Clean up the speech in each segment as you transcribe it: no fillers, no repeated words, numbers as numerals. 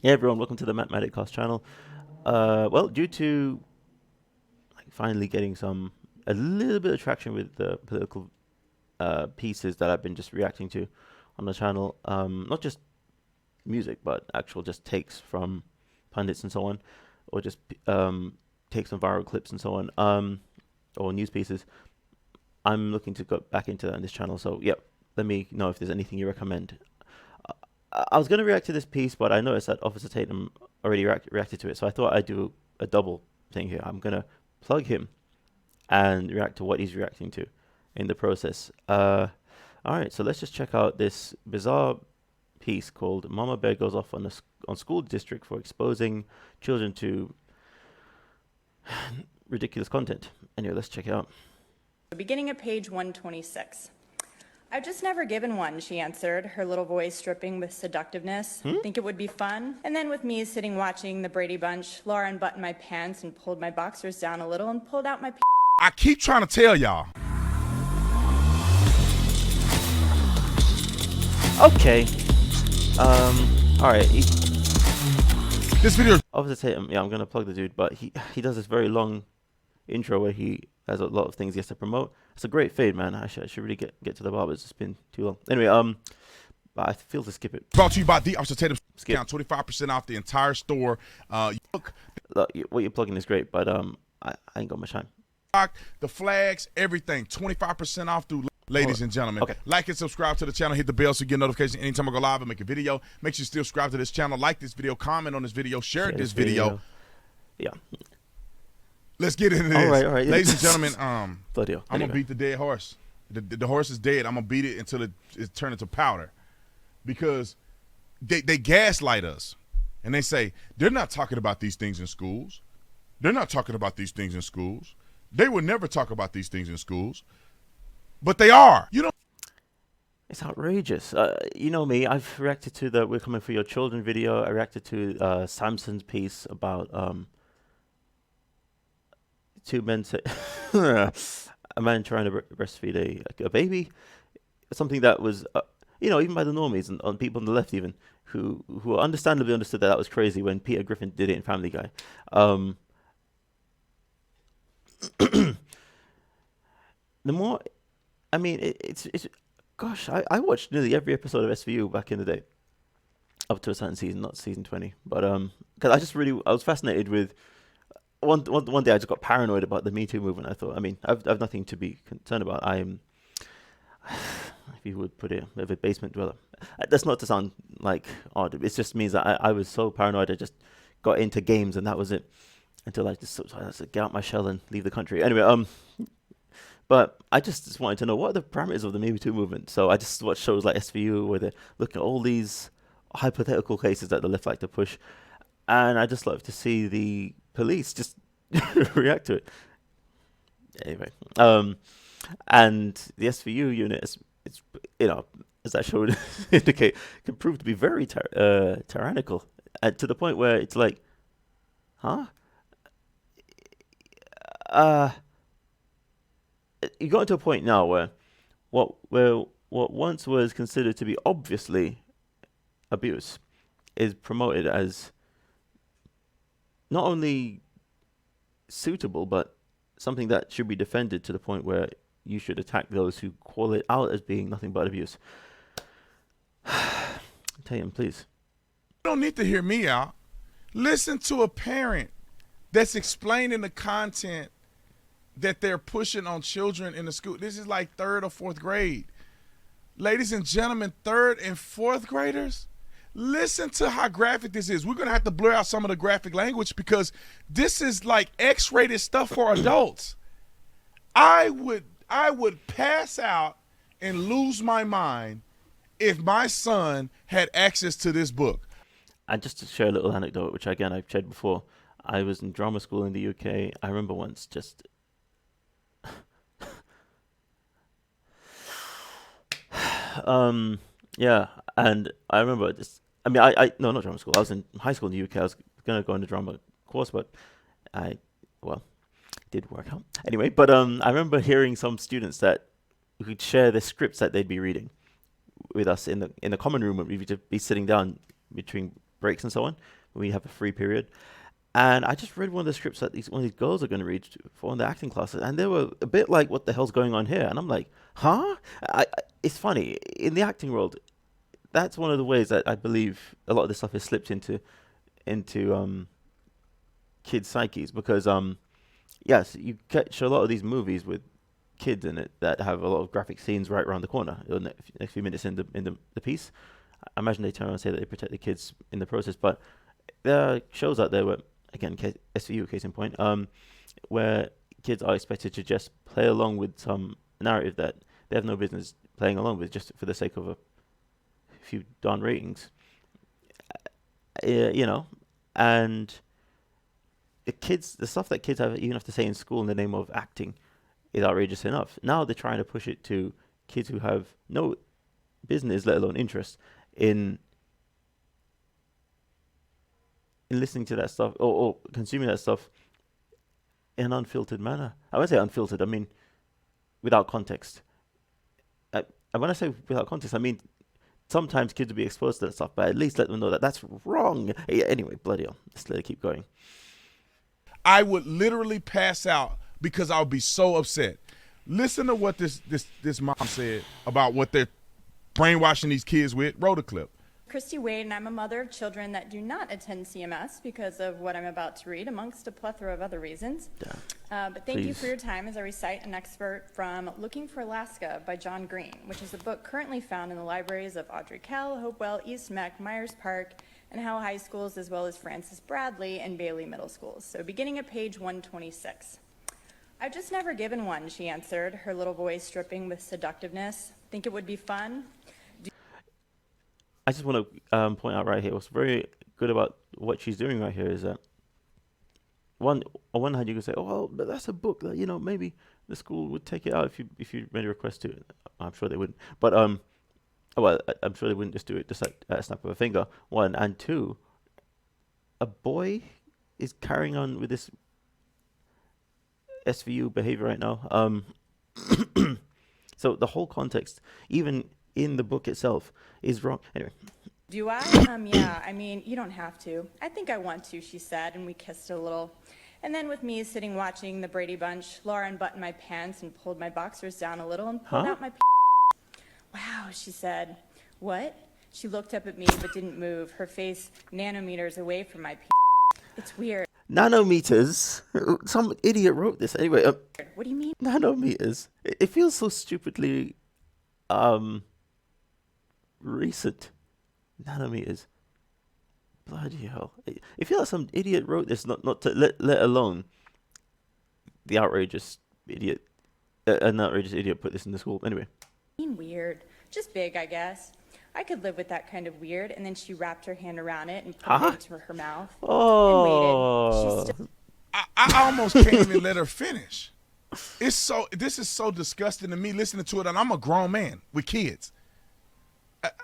Yeah, everyone, welcome to the MatMadik cast channel. Well, due to finally getting a little bit of traction with the political pieces that I've been just reacting to on the channel, not just music, but actual just takes from pundits and so on, or just takes from viral clips and so on, or news pieces. I'm looking to go back into that on this channel. So, yep, let me know if there's anything you recommend. I was going to react to this piece, but I noticed that Officer Tatum already reacted to it, so I thought I'd do a double thing here. I'm going to plug him and react to what he's reacting to in the process. All right, so let's just check out this bizarre piece called Mama Bear Goes Off on School District for Exposing Children to Ridiculous Content. Anyway, let's check it out. Beginning at page 126. I've just never given one, she answered, her little voice dripping with seductiveness. Think it would be fun? And then with me sitting watching the Brady Bunch, Laura unbuttoned my pants and pulled my boxers down a little and pulled out my I keep trying to tell y'all. Okay. All right. This video. Officer Tatum, yeah, I'm gonna plug the dude, but he does this very long intro where he has a lot of things he has to promote. It's a great fade, man. I should really get to the bar, but it's just been too long. Anyway, but I feel to skip it. Brought to you by the Officer Tatum. Skip. Down 25% off the entire store. Look, what you're plugging is great, but I ain't got much time. The flags, everything, 25% off through. Ladies and gentlemen, okay. Like and subscribe to the channel. Hit the bell so you get notifications anytime I go live and make a video. Make sure you still subscribe to this channel. Like this video, comment on this video, share this video. Yeah. Let's get into this. All right. Ladies and gentlemen, I'm gonna beat the dead horse. The horse is dead. I'm gonna beat it until it's turned into powder, because they gaslight us, and they say they're not talking about these things in schools. They're not talking about these things in schools. They would never talk about these things in schools, but they are. You know. It's outrageous. You know me. I've reacted to the "We're Coming for Your Children" video. I reacted to Samson's piece about two men say a man trying to breastfeed a baby. Something that was, even by the normies and people on the left, even who understandably understood that was crazy when Peter Griffin did it in Family Guy. The more, I mean, it's gosh, I watched nearly every episode of SVU back in the day, up to a certain season, not season 20, but because I was fascinated with. One day I just got paranoid about the Me Too movement. I thought, I've nothing to be concerned about. I am, if you would put it, a basement dweller. That's not to sound like odd. It just means that I was so paranoid. I just got into games and that was it. Until I just get out my shell and leave the country. Anyway, but I just wanted to know what are the parameters of the Me Too movement. So I just watched shows like SVU where they're looking at all these hypothetical cases that the left like to push, and I just love to see the police just react to it. Anyway, and the SVU unit it's as that show would indicate, can prove to be very tyrannical, to the point where it's like, huh? You got to a point now where what once was considered to be obviously abuse is promoted as not only suitable, but something that should be defended, to the point where you should attack those who call it out as being nothing but abuse. Tatum, please. You don't need to hear me out. Listen to a parent that's explaining the content that they're pushing on children in the school. This is like 3rd or 4th grade. Ladies and gentlemen, 3rd and 4th graders, listen to how graphic this is. We're going to have to blur out some of the graphic language because this is like X-rated stuff for adults. I would pass out and lose my mind if my son had access to this book. And just to share a little anecdote, which again I've shared before, I was in drama school in the UK. I remember once just yeah, and I remember this. No, not drama school. I was in high school in the UK. I was gonna go into drama course, but did work out anyway. But I remember hearing some students that who'd share the scripts that they'd be reading with us in the common room, and we'd just be sitting down between breaks and so on, when you have a free period. And I just read one of the scripts that one of these girls are going to read for one of the acting classes, and they were a bit like, "What the hell's going on here?" And I'm like, "Huh?" It's funny in the acting world. That's one of the ways that I believe a lot of this stuff has slipped into kids' psyches, because yes, you catch a lot of these movies with kids in it that have a lot of graphic scenes right around the corner in the next few minutes in the piece. I imagine they turn around and say that they protect the kids in the process, but there are shows out there where, again, SVU case in point, where kids are expected to just play along with some narrative that they have no business playing along with, just for the sake of a few darn ratings. You know, and the stuff that kids even have to say in school in the name of acting is outrageous enough. Now they're trying to push it to kids who have no business, let alone interest, in listening to that stuff, or consuming that stuff in an unfiltered manner. I won't say unfiltered, I mean without context. And when I say without context, I mean sometimes kids will be exposed to that stuff, but at least let them know that that's wrong. Yeah, anyway, bloody hell, let's let it keep going. I would literally pass out because I would be so upset. Listen to what this mom said about what they're brainwashing these kids with. Roll the clip. Christy Wade, and I'm a mother of children that do not attend CMS because of what I'm about to read, amongst a plethora of other reasons. But thank you for your time as I recite an excerpt from Looking for Alaska by John Green, which is a book currently found in the libraries of Audrey Kell, Hopewell, East Meck, Myers Park, and Howe High Schools, as well as Francis Bradley and Bailey Middle Schools. So beginning at page 126. "I've just never given one," she answered, her little voice dripping with seductiveness. "Think it would be fun?" I just want to point out right here, what's very good about what she's doing right here is that, on one hand you can say, "Oh well, but that's a book that, you know, maybe the school would take it out if you made a request to it." I'm sure they wouldn't, but well, I'm sure they wouldn't just do it just like a snap of a finger. One, and two, a boy is carrying on with this SVU behavior right now. So the whole context, even in the book itself, is wrong. Anyway. "Do I? Yeah, I mean, you don't have to. I think I want to," she said, and we kissed a little. And then with me sitting watching the Brady Bunch, Laura unbuttoned my pants and pulled my boxers down a little and pulled out my "Wow," she said. "What?" She looked up at me but didn't move, her face nanometers away from my "It's weird." Nanometers? Some idiot wrote this. Anyway, "What do you mean?" Nanometers. It feels so stupidly recent. Nanometers. Bloody hell. It feels like some idiot wrote this, not to let alone the outrageous idiot. An outrageous idiot put this in the school. Anyway. "Weird. Just big, I guess. I could live with that kind of weird." And then she wrapped her hand around it and put it into her mouth. Oh. And waited. I almost can't even let her finish. This is so disgusting to me listening to it, and I'm a grown man with kids.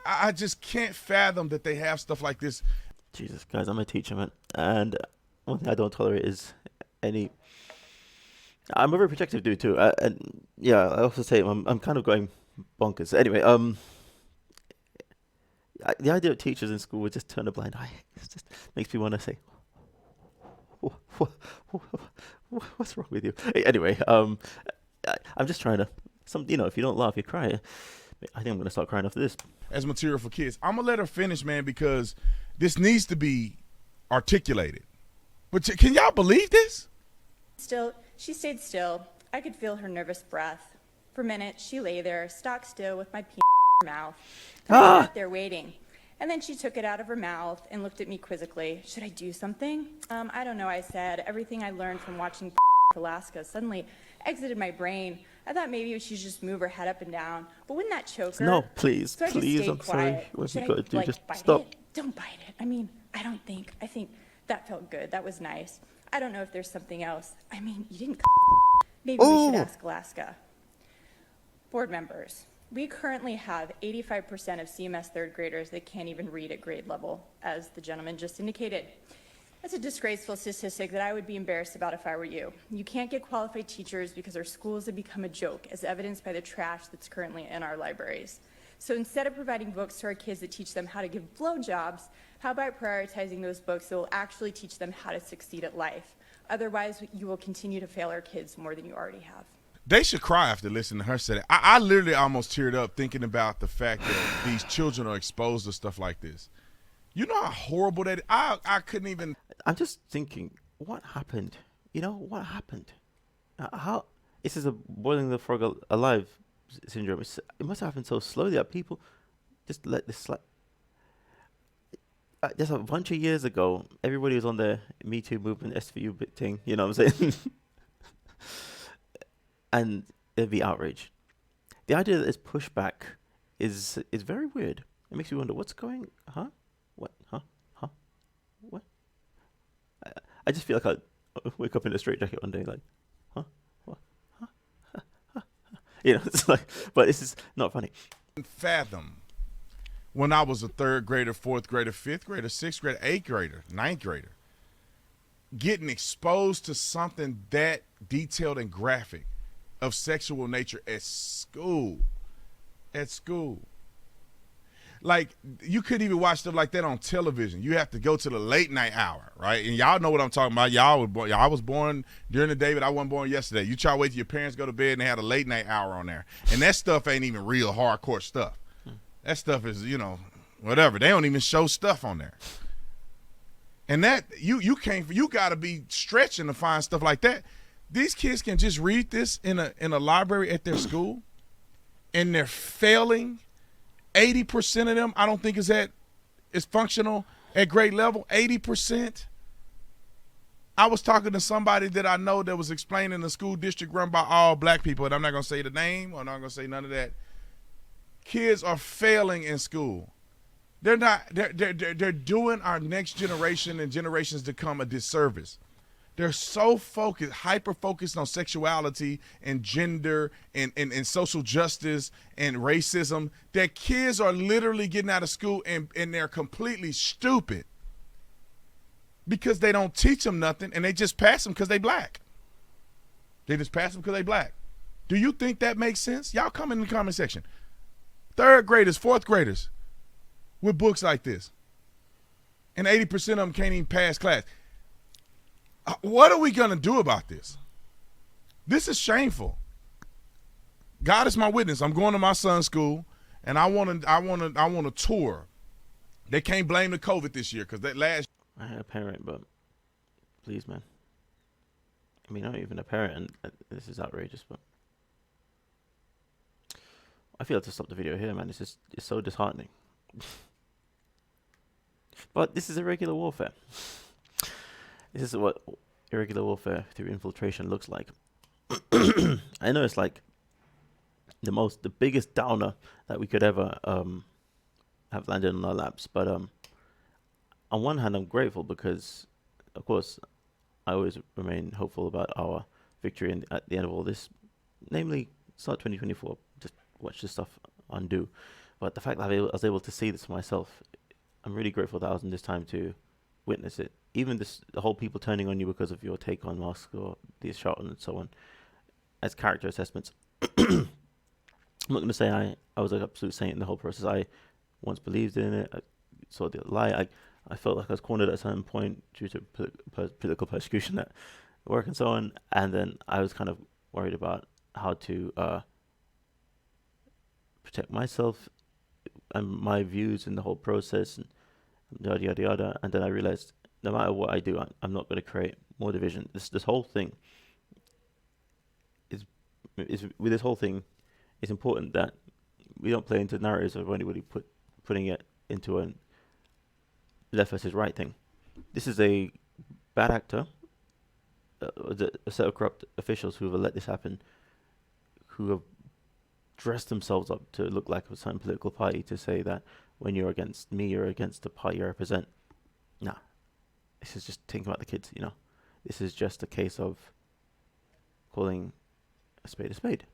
I just can't fathom that they have stuff like this. Jesus, guys, I'm a teacher, man, and one thing I don't tolerate is any. I'm a very protective dude too, and yeah, I also say I'm kind of going bonkers. Anyway, the idea of teachers in school would just turn a blind eye. It just makes me want to say, "What's wrong with you?" Anyway, I'm just trying to. If you don't laugh, you cry. I think I'm gonna start crying after this. As material for kids, I'm gonna let her finish, man, because this needs to be articulated. But can y'all believe this? She stayed still. I could feel her nervous breath. For a minute, she lay there, stock still with my in her mouth. I sat there waiting. And then she took it out of her mouth and looked at me quizzically. "Should I do something?" "I don't know," I said. Everything I learned from watching Alaska suddenly exited my brain. I thought maybe she should just move her head up and down. But wouldn't that choke her? No, please, So I just please, stayed I'm quiet. sorry. What Should have you got to do? I, Just bite stop. it? Don't bite it. I mean, I think that felt good. That was nice. I don't know if there's something else. I mean, you didn't. Maybe we should ask Alaska. Board members, we currently have 85% of CMS third graders that can't even read at grade level, as the gentleman just indicated. That's a disgraceful statistic that I would be embarrassed about if I were you. You can't get qualified teachers because our schools have become a joke, as evidenced by the trash that's currently in our libraries. So instead of providing books to our kids that teach them how to give blowjobs, How about prioritizing those books that will actually teach them how to succeed at life? Otherwise, you will continue to fail our kids more than you already have. They should cry after listening to her say that. I literally almost teared up thinking about the fact that these children are exposed to stuff like this. You know how horrible that is? I couldn't even. I'm just thinking, what happened? You know, what happened? How this is a boiling the frog alive syndrome. It must have happened so slowly that people just let this slide. Just a bunch of years ago, everybody was on the Me Too movement, S3U bit thing. You know what I'm saying? And it'd be outrage. The idea that this pushback is very weird. It makes you wonder what's going. What? What? I just feel like I wake up in a straitjacket one day, like, what? You know, it's like, but this is not funny. Fathom when I was a third grader, fourth grader, fifth grader, sixth grader, eighth grader, ninth grader, getting exposed to something that detailed and graphic of sexual nature at school. Like, you couldn't even watch stuff like that on television. You have to go to the late night hour, right? And y'all know what I'm talking about. Y'all was born during the day, but I wasn't born yesterday. You try to wait till your parents go to bed and they had a late night hour on there. And that stuff ain't even real hardcore stuff. That stuff is, you know, whatever. They don't even show stuff on there. And that, you got to be stretching to find stuff like that. These kids can just read this in a library at their school, and they're failing. 80% of them, I don't think is functional at grade level. 80%. I was talking to somebody that I know that was explaining the school district run by all black people, and I'm not gonna say the name, or I'm not gonna say none of that. Kids are failing in school. They're doing our next generation and generations to come a disservice. They're so focused, hyper-focused on sexuality and gender and social justice and racism that kids are literally getting out of school and they're completely stupid because they don't teach them nothing and they just pass them because they black. They just pass them because they black. Do you think that makes sense? Y'all come in the comment section. Third graders, fourth graders with books like this. And 80% of them can't even pass class. What are we going to do about this? This is shameful. God is my witness. I'm going to my son's school, and I want to tour. They can't blame the COVID this year because that last. I had a parent, but please, man. I mean, not even a parent, and this is outrageous, but I feel to stop the video here, man. It's so disheartening. But this is irregular warfare. This is what irregular warfare through infiltration looks like. I know it's like the biggest downer that we could ever have landed on our laps. But on one hand, I'm grateful because, of course, I always remain hopeful about our victory at the end of all this. Namely, start 2024, just watch this stuff undo. But the fact that I was able to see this for myself, I'm really grateful that I was in this time to witness it. Even the whole people turning on you because of your take on masks or the shot and so on, as character assessments. I'm not going to say I was an absolute saint in the whole process. I once believed in it. I saw the lie. I felt like I was cornered at a certain point due to political persecution at work and so on. And then I was kind of worried about how to protect myself and my views in the whole process and yada yada yada. And then I realized no matter what I do, I'm not going to create more division. This whole thing is with this whole thing. It's important that we don't play into narratives of anybody putting it into a left versus right thing. This is a bad actor, a set of corrupt officials who have let this happen, who have dressed themselves up to look like a certain political party to say that when you're against me, you're against the party I represent. Nah, this is just thinking about the kids, you know. This is just a case of calling a spade a spade.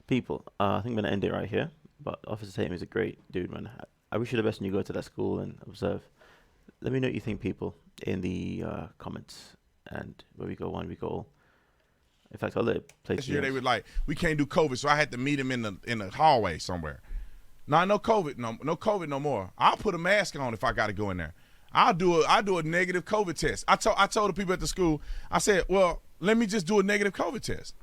People, I think I'm going to end it right here. But Officer Tatum is a great dude, man. I wish you the best when you go to that school and observe. Let me know what you think, people, in the comments. And where we go one, we go all. In fact, I'll let it play. This year they were like, we can't do COVID, so I had to meet him in the hallway somewhere. No, no COVID, no COVID no more. I'll put a mask on if I got to go in there. I'll do a negative COVID test. I told the people at the school, I said, well, let me just do a negative COVID test.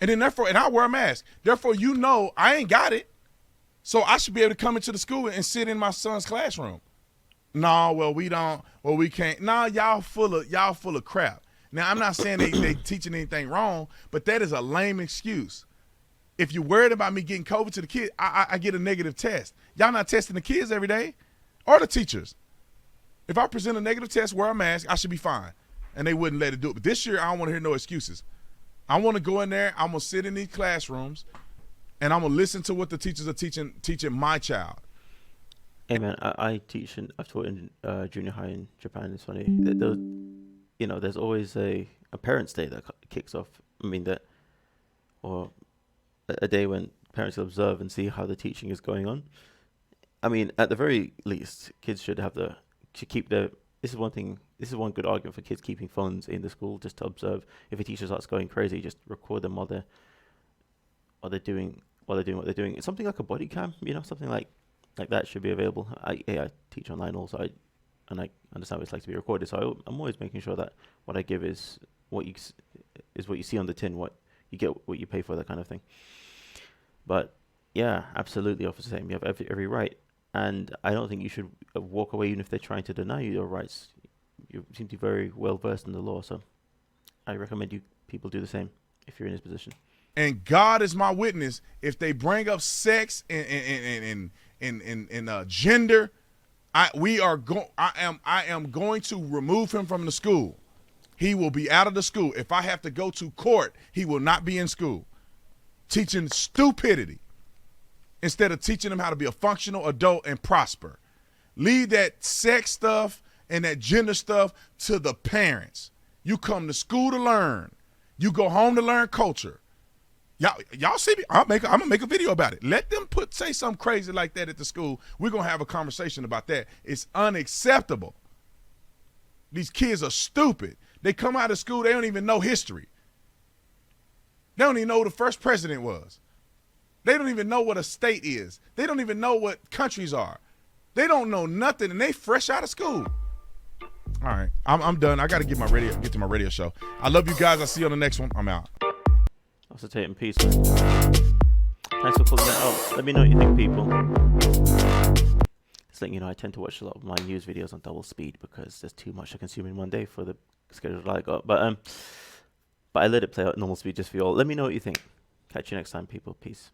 And then therefore, and I wear a mask. Therefore, I ain't got it. So I should be able to come into the school and sit in my son's classroom. No, well, we don't. Well, we can't. No, y'all full of crap. Now, I'm not saying they teaching anything wrong, but that is a lame excuse. If you're worried about me getting COVID to the kids, I get a negative test. Y'all not testing the kids every day or the teachers. If I present a negative test, wear a mask, I should be fine. And they wouldn't let it do it. But this year, I don't want to hear no excuses. I want to go in there. I'm going to sit in these classrooms, and I'm going to listen to what the teachers are teaching my child. Hey, man, I've taught in junior high in Japan. It's funny. There's always a parents' day that kicks off. Or a day when parents will observe and see how the teaching is going on. I mean, at the very least, kids should keep their. This is one good argument for kids keeping phones in the school, just to observe. If a teacher starts going crazy, just record them while they're doing what they're doing. It's something like a body cam, something like that should be available. I teach online also, and I understand what it's like to be recorded. So I'm always making sure that what I give is what you see on the tin, what you get, what you pay for, that kind of thing. But yeah, absolutely, Officer Sam, you have every right. And I don't think you should walk away even if they're trying to deny you your rights. You seem to be very well versed in the law, so I recommend people do the same if you're in his position. And God is my witness. If they bring up sex and gender, I am going to remove him from the school. He will be out of the school. If I have to go to court, he will not be in school. Teaching stupidity instead of teaching them how to be a functional adult and prosper. Leave that sex stuff and that gender stuff to the parents. You come to school to learn. You go home to learn culture. Y'all see me? I'm gonna make a video about it. Let them say something crazy like that at the school. We're gonna have a conversation about that. It's unacceptable. These kids are stupid. They come out of school, they don't even know history. They don't even know who the first president was. They don't even know what a state is. They don't even know what countries are. They don't know nothing, and they fresh out of school. All right, I'm done. I got to get to my radio show. I love you guys. I'll see you on the next one. I'm out. Also, Tatum, peace. Thanks for pulling that out. Let me know what you think, people. Just letting you know, I tend to watch a lot of my news videos on double speed because there's too much to consume in one day for the schedule that I got. But I let it play out at normal speed just for you all. Let me know what you think. Catch you next time, people. Peace.